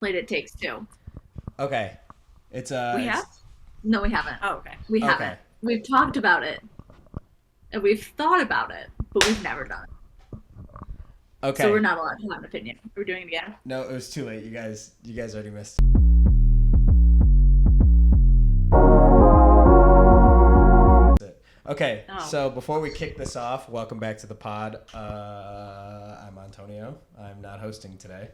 played It Takes Two. Okay. It's We have? No, we haven't. Oh, okay. We Okay. haven't. We've talked about it, and we've thought about it, but we've never done it. Okay. So we're not allowed to have an opinion. We're doing it again. No, it was too late. You guys already missed. Okay, So before we kick this off, welcome back to the pod. I'm Antonio. I'm not hosting today.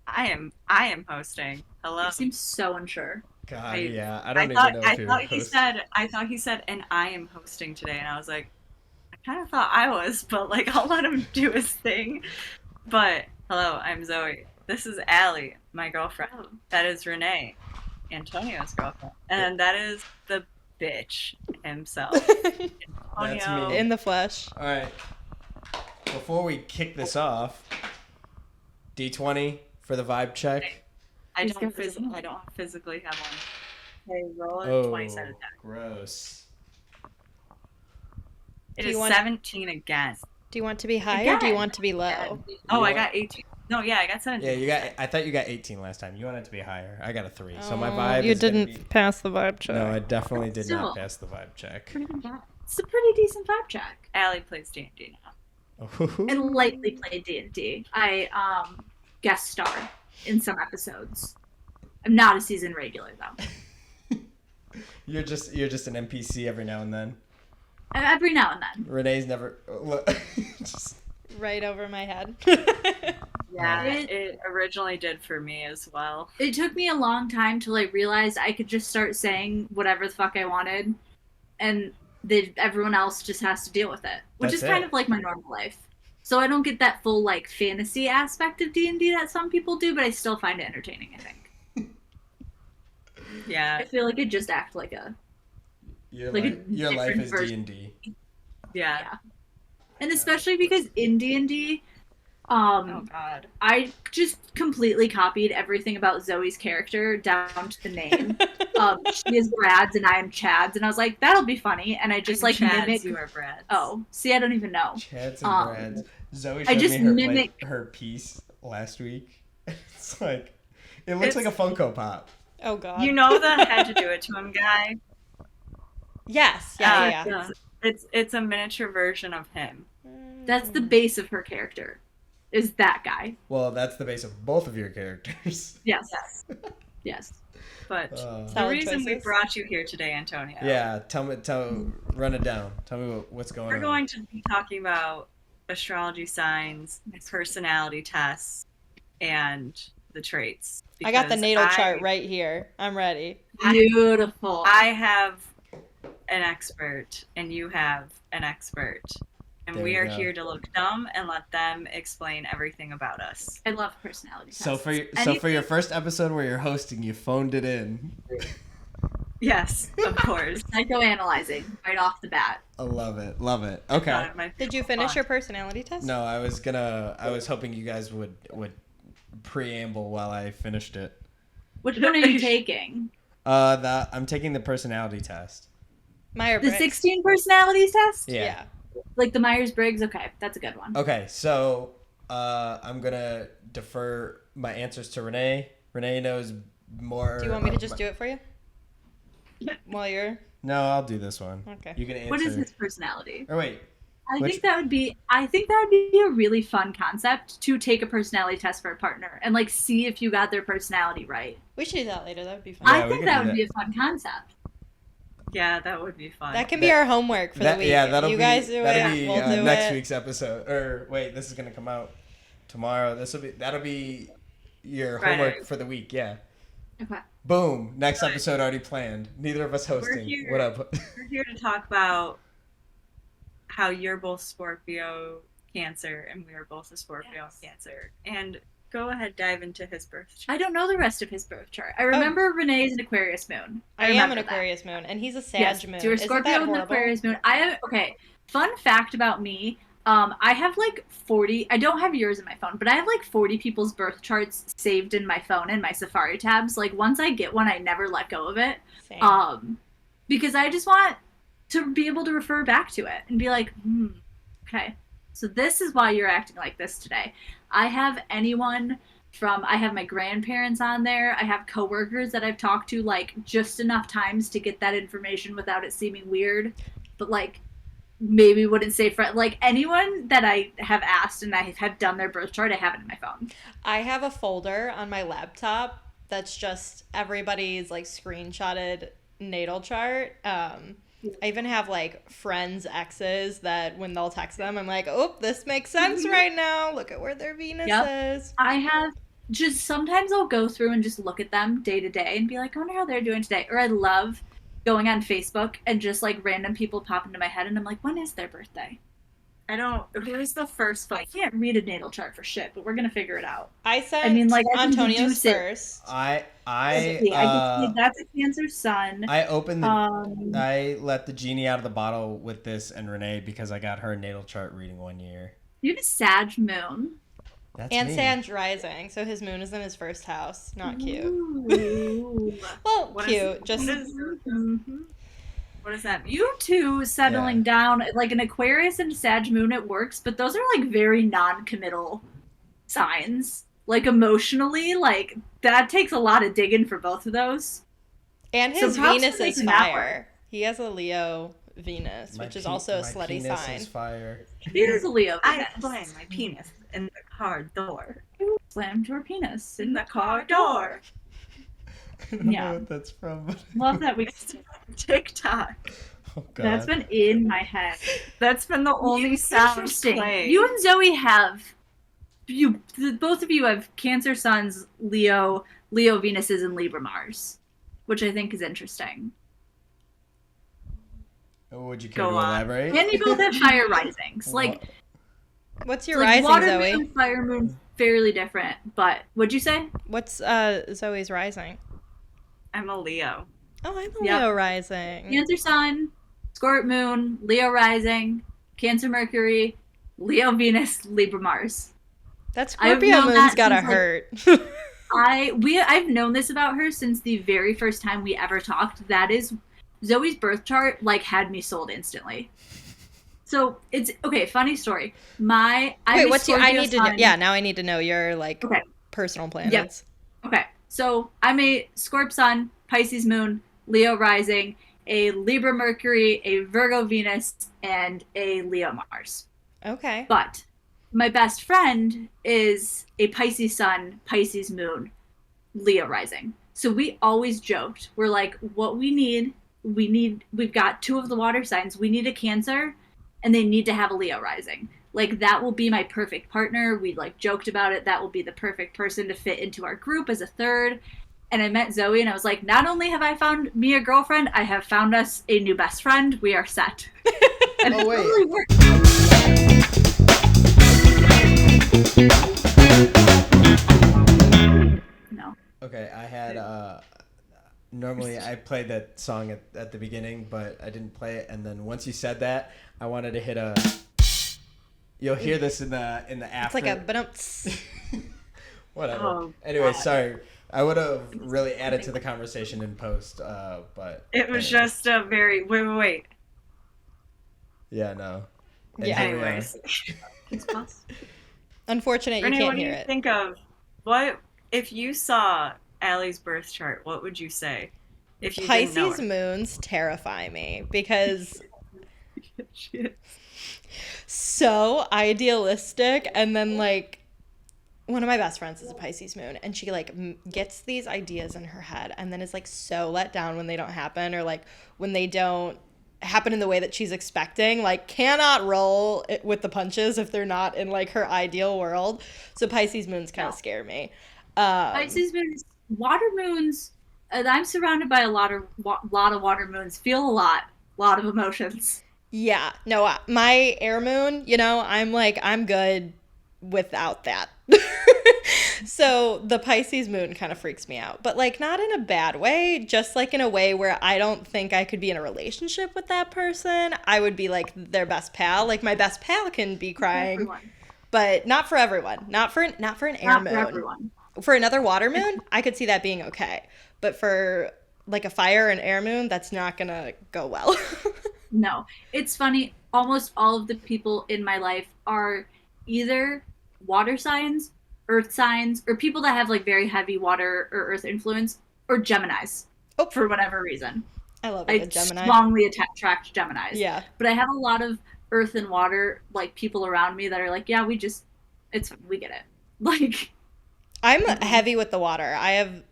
I am hosting. Hello. You seem so unsure. God, I don't even know if you're hosting. I thought he said, and I am hosting today, and I was like, I kind of thought I was, but like I'll let him do his thing. But hello, I'm Zoe. This is Allie, my girlfriend. That is Renee, Antonio's girlfriend, and that is the bitch himself. That's me. In the flesh. All right. Before we kick this off, D20 for the vibe check. I don't physically have one. Okay, roll a 20-sided deck. Gross. It is 17 again. Do you want to be high or do you want to be low? Oh, I got 18. No, yeah, I got 17. Yeah, I thought you got 18 last time. You wanted to be higher. I got a 3. So my vibe You is didn't pass the vibe check. No, I definitely did not pass the vibe check. It's a pretty decent vibe check. Allie plays D&D now. I lightly play D&D. I guest star in some episodes. I'm not a season regular though. You're just an NPC every now and then. Every now and then. Renee's never. Just right over my head. Yeah, it originally did for me as well. It took me a long time to like realize I could just start saying whatever the fuck I wanted, and everyone else just has to deal with it, which is kind of like my normal life. So I don't get that full like fantasy aspect of D&D that some people do, but I still find it entertaining, I think. Yeah. I feel like I just act like a... Your life is D&D. Yeah. And especially because in D&D, oh God, I just completely copied everything about Zoe's character down to the name. She is Brad's and I am Chad's, and I was like, that'll be funny. And I just mimic. You are Brad's. Oh, see, I don't even know. Chad's and Brad's. Zoe showed me her piece last week. It's like, it looks like a Funko Pop. Oh God. You know the Had to Do It to Him guy? Yes. Yeah. It's a miniature version of him. That's the base of her character. Is that guy. Well, that's the base of both of your characters. Yes. But the reason we brought you here today, Antonio. Yeah, run it down. Tell me what's going on. We're going to be talking about astrology signs, personality tests, and the traits. I got the natal chart right here. I'm ready. Beautiful. I have an expert, and you have an expert. And we are here to look dumb and let them explain everything about us. I love personality tests. So for your first episode where you're hosting, you phoned it in. Yes, of course. Psychoanalyzing right off the bat. I love it. Okay. Did you finish your personality test? No, I was hoping you guys would preamble while I finished it. Which one are you taking? I'm taking the personality test. The 16 personalities test? Yeah. Like the Myers-Briggs? Okay, that's a good one. Okay, so I'm going to defer my answers to Renee. Renee knows more. Do you want me to just do it for you? While you're... No, I'll do this one. Okay. You can answer. What is his personality? Or wait. I think that would be a really fun concept to take a personality test for a partner and like see if you got their personality right. We should do that later. That would be fun. I think that would be a fun concept. Yeah, that would be fun. That can be our homework for the week. Yeah, that'll be next week's episode. Or wait, this is gonna come out tomorrow. That'll be your homework for the week. Yeah. Okay. Boom. Next episode already planned. Neither of us hosting. What up? We're here to talk about how you're both Scorpio Cancer and we are both a Scorpio Cancer. And go ahead, dive into his birth chart. I don't know the rest of his birth chart. I remember Renee's an Aquarius moon. I am an Aquarius moon, and he's a Sag moon. So you're a Scorpio with an Aquarius moon. Okay, fun fact about me. I have like 40, I don't have yours in my phone, but I have like 40 people's birth charts saved in my phone in my Safari tabs. Like once I get one, I never let go of it. Same. Because I just want to be able to refer back to it and be like, okay, so this is why you're acting like this today. I have anyone I have my grandparents on there. I have coworkers that I've talked to like just enough times to get that information without it seeming weird. But like maybe wouldn't say friend, like anyone that I have asked and I have done their birth chart, I have it in my phone. I have a folder on my laptop that's just everybody's like screenshotted natal chart. I even have like friends' exes that when they'll text them, I'm like, oh, this makes sense right now. Look at where their Venus is. I have just sometimes I'll go through and just look at them day to day and be like, I wonder how they're doing today. Or I love going on Facebook and just like random people pop into my head and I'm like, when is their birthday? Who's the first one? I can't read a natal chart for shit, but we're gonna figure it out. I like Antonio's first. I can see that's a Cancer sun. I opened I let the genie out of the bottle with this and Renee because I got her natal chart reading one year. You have a Sag moon. That's and me. Sag rising, so his moon is in his first house. Not cute. Ooh. Well, cute. What does that mean? You two settling down, like an Aquarius and Sag moon, it works, but those are like very non-committal signs. Like emotionally, like that takes a lot of digging for both of those. And his Venus is fire. He has a Leo Venus, which is also a slutty sign. Penis is fire. It is a Leo Venus. I slam my penis in the car door. Slammed your penis In the car door. I don't Yeah. know what that's from. Love that we TikTok. Oh, God. That's been in my head. That's been the only sound Interesting. playing. You and Zoe have both of you have Cancer suns, Leo Venuses, and Libra Mars, which I think is interesting. Would you care Go to on. elaborate? And you both have fire risings. Like, What's your like rising, water Zoe? moon, fire moon, fairly different. But what'd you say? What's Zoe's rising? I'm a Leo. Oh, I'm a Yep. Leo rising. Cancer sun, Scorpio moon, Leo rising, Cancer Mercury, Leo Venus, Libra Mars. That I've Scorpio known moon's that gotta since, like, hurt. I've known this about her since the very first time we ever talked. That is, Zoe's birth chart like had me sold instantly. So it's okay. Funny story. Wait, what's your? I need to know. Yeah, now I need to know your like personal planets. Yep. Okay, so I'm a Scorp sun, Pisces moon, Leo rising, a Libra Mercury, a Virgo Venus, and a Leo Mars. Okay. But my best friend is a Pisces sun, Pisces moon, Leo rising. So we always joked, we're like, what we've got two of the water signs. We need a Cancer, and they need to have a Leo rising. Like, that will be my perfect partner. We like joked about it. That will be the perfect person to fit into our group as a third. And I met Zoe and I was like, not only have I found me a girlfriend, I have found us a new best friend. We are set. And Oh, wait. it totally worked. No. Okay, I had normally I played that song at the beginning, but I didn't play it, and then once you said that, I wanted to hit a. You'll hear this in the after. It's like a Whatever. Oh, anyway, God. sorry. I would have really added to the conversation in post, but It was anyway. just a very wait. Yeah, no. And Yeah. here we are. Anyways, Unfortunate Renee, you what can't do hear you it. think of what if you saw Allie's birth chart? What would you say? If you didn't know Pisces her? moons terrify me because Shit. so idealistic, and then like one of my best friends is a Pisces moon, and she like gets these ideas in her head and then is like so let down when they don't happen, or like when they don't happen in the way that she's expecting, like cannot roll it with the punches if they're not in like her ideal world. So Pisces moons kind of scare me. Pisces moons, water moons. I'm surrounded by a lot of water moons. Feel a lot of emotions. Yeah, no, my air moon, I'm good without that. So the Pisces moon kind of freaks me out, but like not in a bad way, just like in a way where I don't think I could be in a relationship with that person. I would be like their best pal. Like my best pal can be crying, but not for everyone. Not for an air Not moon. for everyone. For another water moon, I could see that being okay. But for like a fire and air moon, that's not gonna go well. No, it's funny. Almost all of the people in my life are either water signs earth signs or people that have like very heavy water or earth influence or Geminis for whatever reason. I love I a Gemini. strongly attract Geminis. Yeah. But I have a lot of earth and water like people around me that are like, yeah, we get it. Like I'm heavy with the water. I have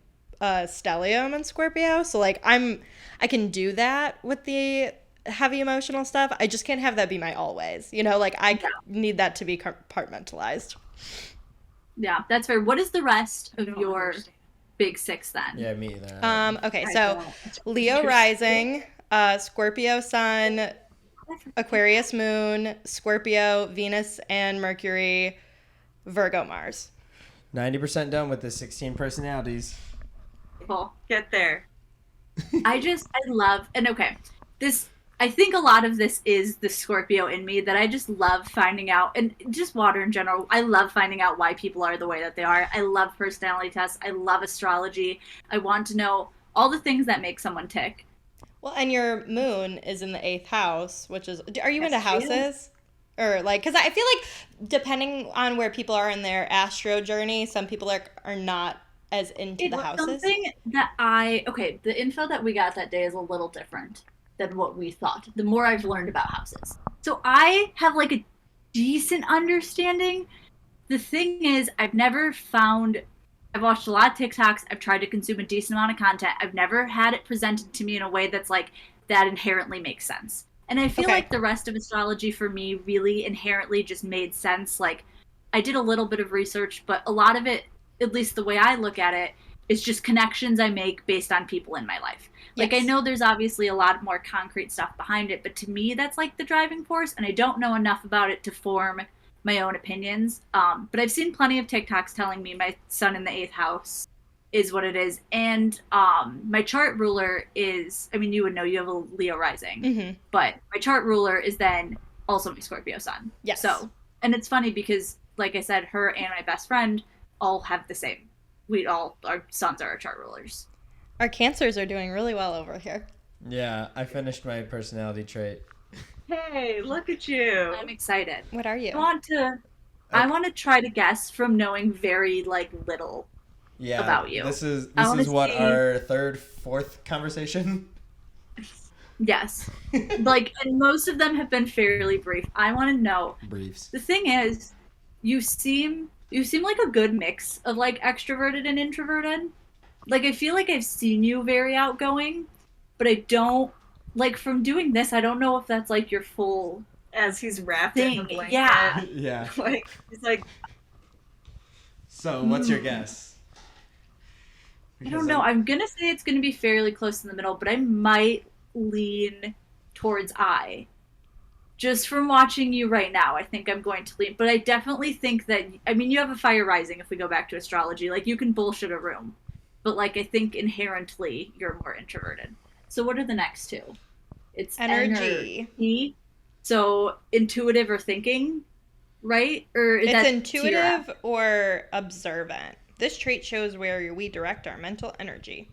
stellium in Scorpio, so like I can do that with the heavy emotional stuff. I just can't have that be my always. You know, like I need that to be compartmentalized. Yeah, that's fair. What is the rest of your big six then? Yeah, me either. Okay, so Leo rising, Scorpio sun, Aquarius moon, Scorpio, Venus and Mercury, Virgo Mars. 90% done with the 16 personalities. Cool. Get there. I love, and okay, I think a lot of this is the Scorpio in me that I just love finding out, and just water in general. I love finding out why people are the way that they are. I love personality tests. I love astrology. I want to know all the things that make someone tick. Well, and your moon is in the 8th house, which is, are you into houses? Or like, because I feel like depending on where people are in their astro journey, some people are not as into the houses. Something that the info that we got that day is a little different than what we thought. The more I've learned about houses. So I have like a decent understanding. The thing is, I've watched a lot of TikToks. I've tried to consume a decent amount of content. I've never had it presented to me in a way that's like, that inherently makes sense. And I feel like the rest of astrology for me really inherently just made sense. Like, I did a little bit of research, but a lot of it, at least the way I look at it, is just connections I make based on people in my life. Like, I know there's obviously a lot more concrete stuff behind it, but to me, that's like the driving force, and I don't know enough about it to form my own opinions. But I've seen plenty of TikToks telling me my sun in the 8th house is what it is. And my chart ruler is, I mean, you would know, you have a Leo rising, but my chart ruler is then also my Scorpio sun. Yes. So, and it's funny because, like I said, her and my best friend all have the same. Our suns are our chart rulers. Our Cancers are doing really well over here. Yeah, I finished my personality trait. Hey, look at you. I'm excited. What are you? I want to try to guess from knowing very little about you. This is what, our third, fourth conversation? Yes. And most of them have been fairly brief. I want to know. Briefs. The thing is, you seem like a good mix of extroverted and introverted. I feel like I've seen you very outgoing, but I don't from doing this, I don't know if that's your full as he's wrapped in a blanket. Yeah. Yeah. He's like. So, what's your guess? I don't know. I'm gonna say it's gonna be fairly close in the middle, but I might lean towards I. Just from watching you right now, I think I'm going to lean. But I definitely think that, I mean, you have a fire rising if we go back to astrology. You can bullshit a room. But, I think inherently you're more introverted. So what are the next two? It's energy. So intuitive or thinking, right? Or is it's that intuitive or observant. This trait shows where we direct our mental energy.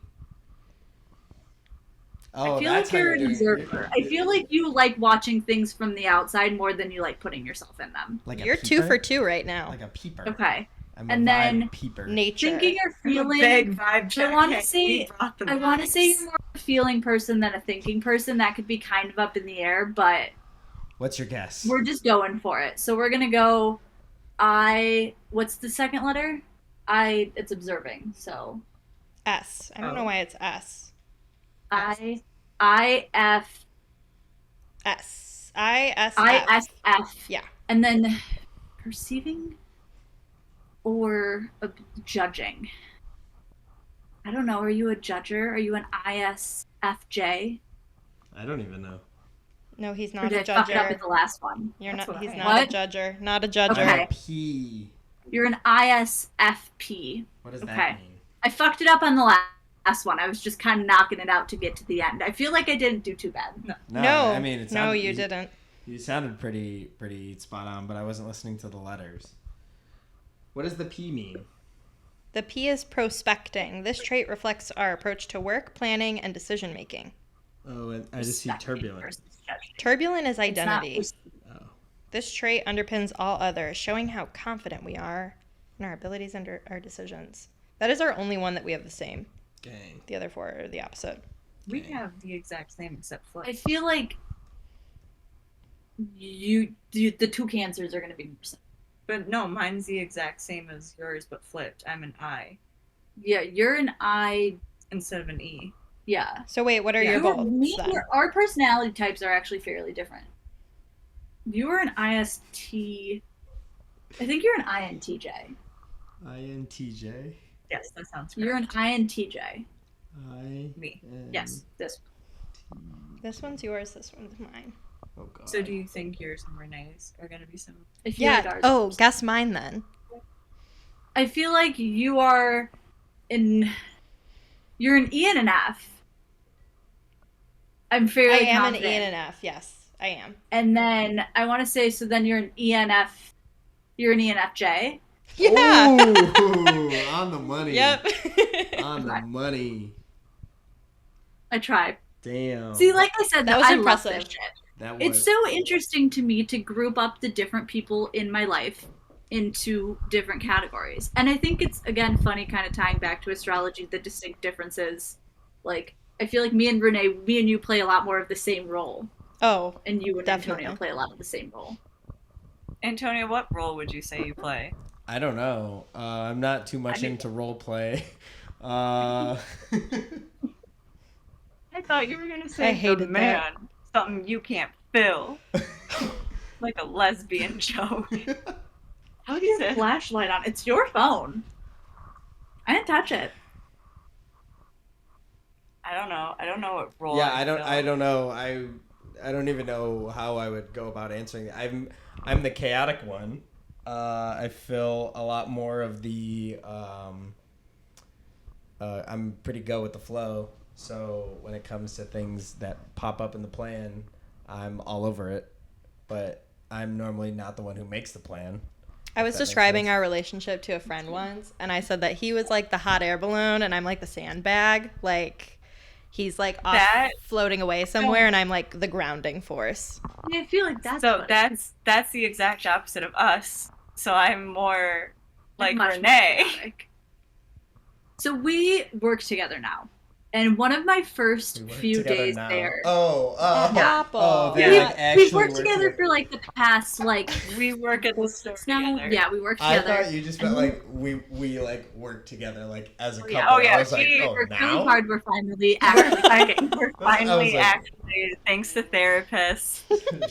Oh, I feel like you're an observer. I feel like you like watching things from the outside more than you like putting yourself in them. You're 2 for 2 right now. Like a peeper. Okay. I'm and then peeper. Nature. Thinking or feeling. Big vibe check. I want to say you're more a feeling person than a thinking person. That could be kind of up in the air, but what's your guess? We're just going for it. So we're gonna go I. What's the second letter? I. It's observing. So S. I don't know why it's S. I F S. I S F. I S F. Yeah. And then perceiving or judging. I don't know. Are you a judger? Are you an ISFJ? I don't even know. No, he's not or did a I fuck it up judger. with the last one? He's not What? a judger. Not a judger. Okay. P. You're an ISFP. What does that mean? I fucked it up on the last one. I was just kind of knocking it out to get to the end. I feel like I didn't do too bad. No, I mean, you didn't. You sounded pretty spot on, but I wasn't listening to the letters. What does the P mean? The P is prospecting. This trait reflects our approach to work, planning, and decision making. Oh, and I just see turbulent. Turbulent is identity. Oh. This trait underpins all others, showing how confident we are and our abilities and our decisions. That is our only one that we have the same. Gang. The other 4 are the opposite. We have the exact same except flip. I feel like you the 2 cancers are going to be more similar. But no, mine's the exact same as yours, but flipped. I'm an I Yeah, you're an I. instead of an E. Yeah. So wait, what are your goals then? Our personality types are actually fairly different. You are an IST. I think you're an INTJ. INTJ. Yes, that sounds correct. You're an INTJ. Me. Yes, this. This one's yours, this one's mine. Oh god. So do you think yours and Renee's are going to be similar? I feel like Yeah. ours Oh, are- guess mine then. I feel like you are you're an E and an F. I'm I fairly am confident. an E and an F. Yes, I am. And then I want to say, so then you're an ENF. You're an ENFJ. Yeah. Ooh, on the money. Yep. On the money. I try. Damn. See, like I said, That was I impressive. love this shit. that It's so interesting to me to group up the different people in my life into different categories. And I think it's, again, funny kind of tying back to astrology, the distinct differences. Like, I feel like me and you play a lot more of the same role. Oh, And you and Definitely. Antonio play a lot of the same role. Antonio, what role would you say you play? I don't know. I'm not too much into role play. I thought you were going to say I hated the man. Something you can't fill. Like a lesbian joke. How do you have a flashlight on? It's your phone. I didn't touch it. I don't know. I don't know what role. Yeah, I don't know. I don't even know how I would go about answering it. I'm the chaotic one. I feel a lot more of the I'm pretty go with the flow. So when it comes to things that pop up in the plan, I'm all over it. But I'm normally not the one who makes the plan. I was That makes describing sense. our relationship to a friend once, and I said that he was like the hot air balloon, and I'm like the sandbag. Like, he's like off floating away somewhere, and I'm like the grounding force. I feel like that's So what that's the exact opposite of us. So I'm more like much more Renee. chaotic. So we work together now. And one of my first We work few together days now. there. Oh, they we, like actually we've worked together for like the past like We work at the store now. together. Yeah, we work I together. thought you just meant like we like work together like as a couple. yeah. Oh, yeah, I was like, we oh, Worked now? really hard. We're finally actually We're I finally was like- actually, thanks to therapists.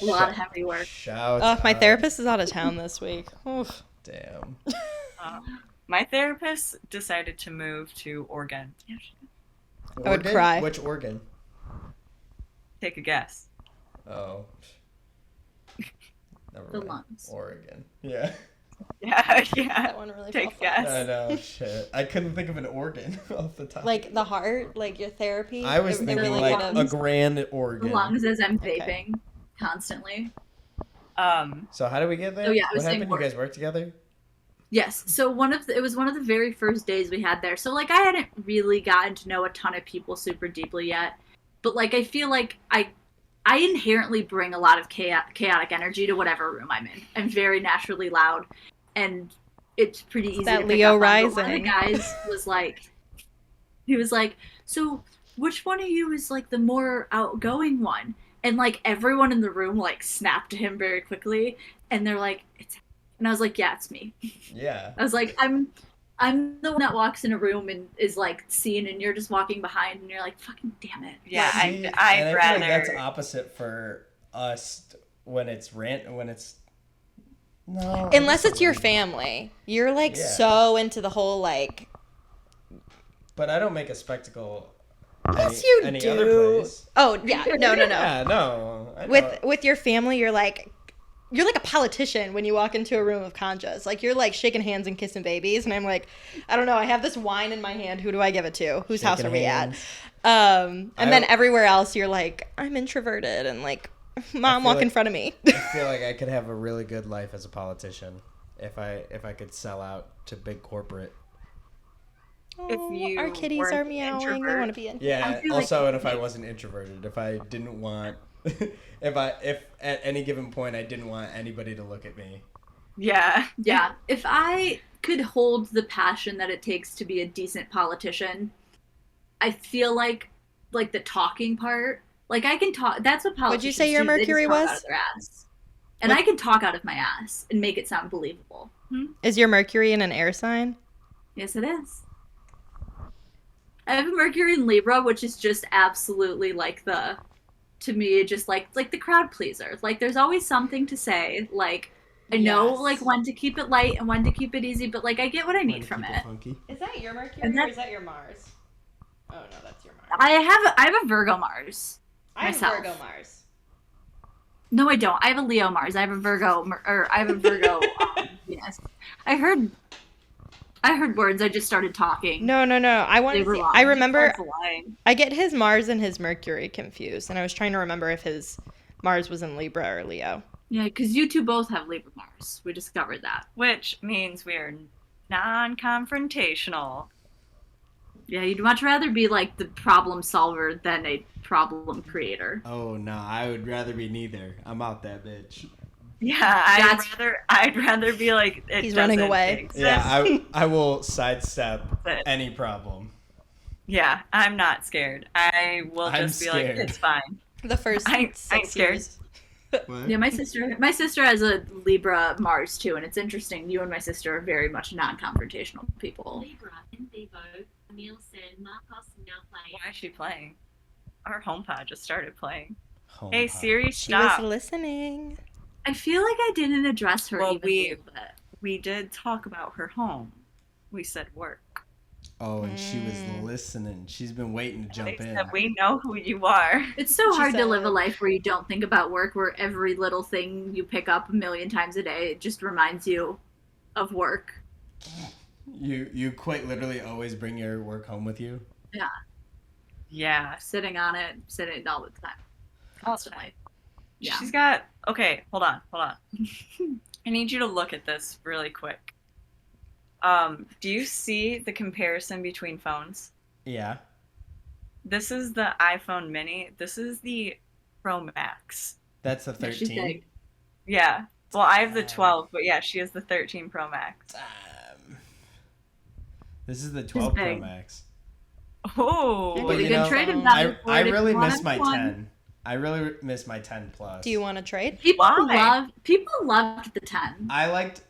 a lot of heavy work. Shout Oh, my out. therapist is out of town this week. Oof. Damn. My therapist decided to move to Oregon. I would cry. Which organ? Take a guess. Oh. Never The mind. lungs. Oregon. Yeah. Yeah, yeah. That one really Take fell flat. guess. I know. Shit. I couldn't think of an organ off the top. Like the heart, like your therapy. I was it thinking really like kind a of- grand organ. As long as I'm Okay. vaping constantly. So how did we get there? Oh, yeah, I What was saying happened? You guys work together? Yes. So it was one of the very first days we had there. So like I hadn't really gotten to know a ton of people super deeply yet, but like I feel like I inherently bring a lot of chaotic energy to whatever room I'm in. I'm very naturally loud, and it's pretty easy that to pick Leo up on. But one of the rising. guys was like, so which one of you is like the more outgoing one? And like everyone in the room like snapped to him very quickly, and they're like, and I was like, yeah, it's me. Yeah. I was like, I'm the one that walks in a room and is like seen, and you're just walking behind, and you're like, fucking damn it. Yeah, See, I'd and I feel rather. like that's opposite for us when it's no. Unless just it's your weird. family. You're like Yeah. so into the whole like. But I don't make a spectacle. Yes, you any do. Other place. Oh yeah, no. Yeah, no. I With your family, you're like a politician when you walk into a room of conjas. Like you're like shaking hands and kissing babies, and I'm like, I don't know. I have this wine in my hand. Who do I give it to? Whose house Shaking are we hands. at? And then I- everywhere else, you're like, I'm introverted and like, mom, feel walk in like- front of me. I feel like I could have a really good life as a politician if I could sell out to big corporate. If Oh, you our kitties weren't are meowing. They introvert. want to be in. Yeah. I feel like- Also, and if I wasn't introverted, if I didn't want, if at any given point I didn't want anybody to look at me. Yeah. Yeah. If I could hold the passion that it takes to be a decent politician. I feel like the talking part, like I can talk. That's what politicians What'd you say your do. They just Mercury talk was? out of their ass, and I can talk out of my ass and make it sound believable. Is your Mercury in an air sign? Yes, it is. I have a Mercury in Libra, which is just absolutely like to me, just like the crowd pleaser. Like there's always something to say. Like I know Yes. like when to keep it light and when to keep it easy, but like I get what I Wanna need from keep it. funky? Is that your Mercury And or is that your Mars? Oh no, that's your Mars. I have a Virgo Mars. I have myself. Virgo Mars. No, I don't. I have a Leo Mars. I have a Virgo Venus. I heard words. I just started talking. No. I want They to were see. wrong. I remember. That's lying. I get his Mars and his Mercury confused, and I was trying to remember if his Mars was in Libra or Leo. Yeah, because you two both have Libra Mars. We discovered that. Which means we're non-confrontational. Yeah, you'd much rather be like the problem solver than a problem creator. Oh no, I would rather be neither. I'm out that bitch. Yeah, I'd rather be like it He's running doesn't away. exist. Yeah, I will sidestep But- any problem. Yeah, I'm not scared. I will I'm just be scared. like, it's fine. The first I ain't 6 scared. years. What? Yeah, my sister has a Libra Mars too, and it's interesting. You and my sister are very much non-confrontational people. Libra in Vivo, Emil San Marcos now play. Why is she playing? Our HomePod just started playing. Home Hey pod. Siri, She stop. was listening. I feel like I didn't address her Well, even a little bit. We did talk about her home. We said work. Oh, and she was listening. She's been waiting to jump in. That we know who you are. It's so She hard to said- live a life where you don't think about work, where every little thing you pick up a million times a day, it just reminds you of work. You quite literally always bring your work home with you. Yeah. Sitting on it, sitting all the time. Constantly. Yeah. She's got. Okay, hold on. I need you to look at this really quick. Do you see the comparison between phones? Yeah. This is the iPhone Mini. This is the Pro Max. That's the Yeah, she's 13. big. Yeah. Well, I have the 12, but yeah, she has the 13 Pro Max. This is the 12 Pro big. Max. Oh. Well, Pretty you good know, trade-in I value for it if really you miss want my one. 10. I really miss my 10 plus. Do you want to trade? People Why? loved the 10. I liked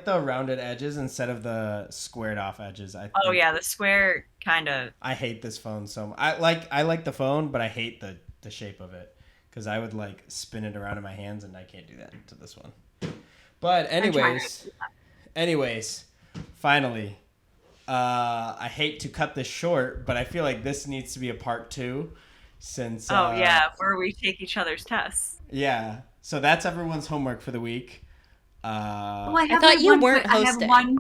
the rounded edges instead of the squared off edges. Oh think- yeah, the square kind of. I hate this phone so much. I like the phone, but I hate the shape of it because I would like spin it around in my hands and I can't do that to this one. But anyways, finally, I hate to cut this short, but I feel like this needs to be a part 2 since. Oh yeah, where we take each other's tests. Yeah. So that's everyone's homework for the week. I thought my you one weren't quick- I have hosting. one.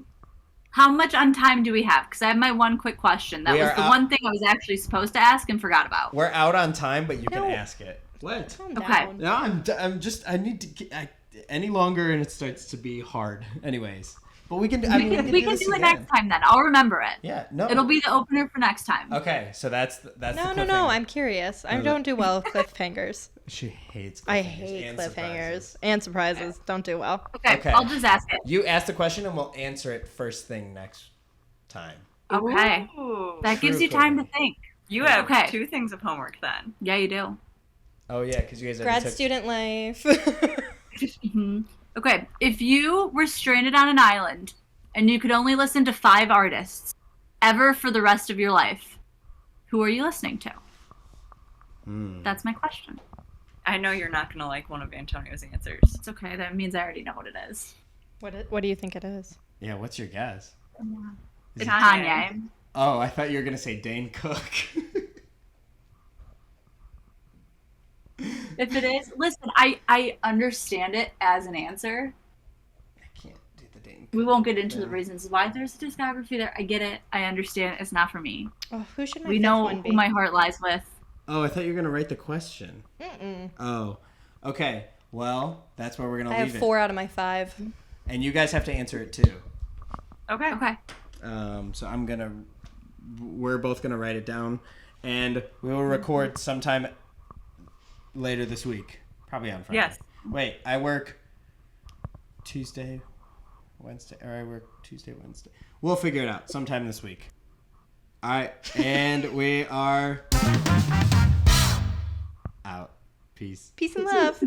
How much on time do we have? Because I have my one quick question. That We was are the out- one thing I was actually supposed to ask and forgot about. We're out on time, but you No. can ask it. What? Calm Okay. down. No, I'm just. I need to get any longer, and it starts to be hard. Anyways, but we can. I mean, We can this do it again. next time then. I'll remember it. Yeah. No. It'll be the opener for next time. Okay, so that's No. the I'm cliffhanger. curious. I No, don't do well with cliffhangers. She hates. I cliffhangers hate and cliffhangers surprises. and surprises. Don't do well. Okay, Okay. I'll just ask it. You ask the question, and we'll answer it first thing next time. Okay. Ooh. That gives True you time to cliffhanger. think. You have Okay. 2 things of homework then. Yeah, you do. Oh yeah, because you guys Grad already took. student life. Mhm. Okay, if you were stranded on an island and you could only listen to 5 artists ever for the rest of your life, who are you listening to? Hmm. That's my question. I know you're not gonna like one of Antonio's answers. It's okay. That means I already know what it is. What do you think it is? Yeah. What's your guess? It's Kanye. Kanye. Oh, I thought you were gonna say Dane Cook. If it is, listen, I understand it as an answer. I can't do the Dane Cook. We won't get into the Yeah. reasons why there's a discography there. I get it. I understand. It's not for me. Oh, who should my We fifth know one be? who my heart lies with. Oh, I thought you were gonna write the question. Mm-mm. Oh, okay. Well, that's where we're gonna I leave have 4 out of my 5. it, and you guys have to answer it too. Okay. Okay. So we're both gonna write it down, and we will record sometime later this week, probably on Friday. Yes. Wait, I work Tuesday, Wednesday. Or I work Tuesday, Wednesday. We'll figure it out sometime this week. All right, and we are out. Peace. Peace and love.